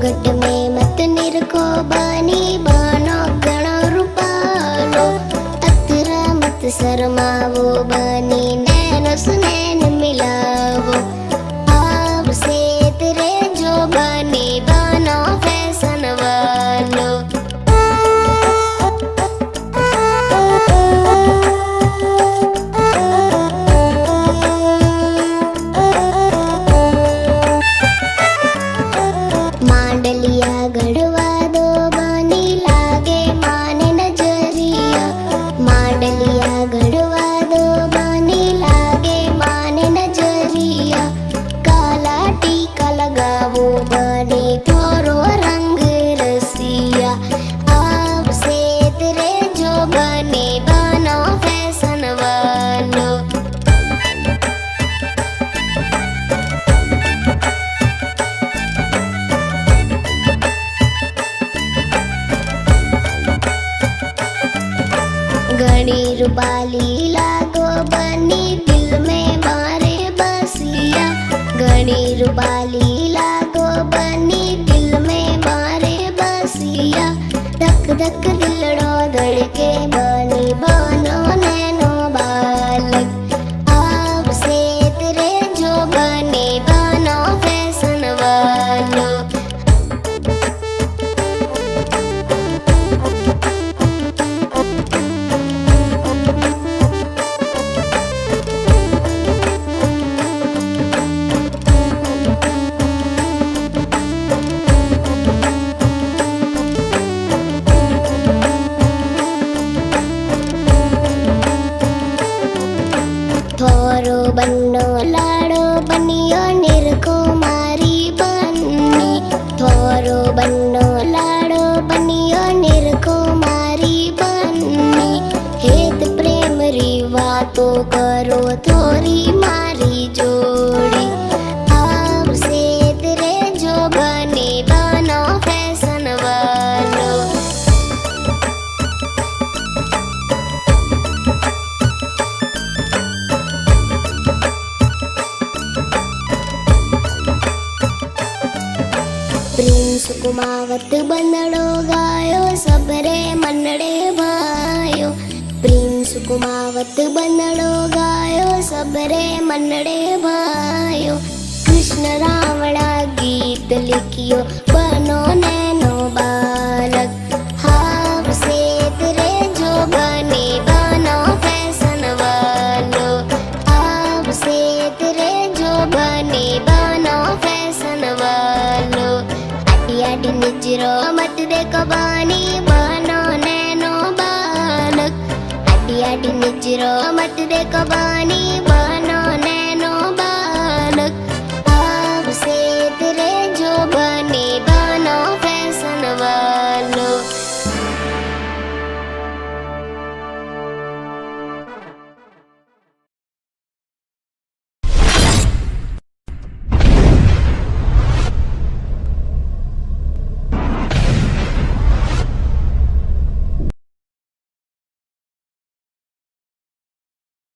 घट में मत निरखो बनी बनो घणो रूपालो। अतरा मत शर्मावो बनी नैनो सुनैन मिलावो। आप से तेरे जो बनी बनो फैशन वालो। मांडलिया गढ़वा दो बनी लागे माने नजरिया। मांडलिया गढ़वा दो बनी लागे माने नजरिया। काला टीका लगावो बनी थोरो रंग रसिया। आप से तेरे जो बने बनो फैशन वालो। घनी रूपाली लागो बनी दिल में मारे बसिया। घनी रूपाली लागो बनी दिल में मारे बसिया। धक धक दिलड़ो धड़के बनी बनो नैनो बालक। आप से तेरे जो बने बनो फैशन वालो। थोरो बन्नो लाड़ो बनियो निरखो मारी बन्नी। थोरो बन्नो लाड़ो बनियो निरखो मारी बन्नी। हेत प्रेम री वातो करो थोरी मारी जोड़ी। आप से तेरे जो बने बनो फैशन वालो। प्रिंस कुमावत बंदड़ो गायो सबरे मनड़े भायो। प्रिंस कुमावत बंदड़ो गायो सबरे मनड़े भायो। कृष्ण रावणा गीत लिखियो बनो नैनो बालक। आप से तेरे जो बने बनो फैशन वालो। आप से तेरे जो बने बनो फैशन वालो। आटी निजरो मत देखो बनी बनो नैनो बालक। आटी निजरो मत देखो बनी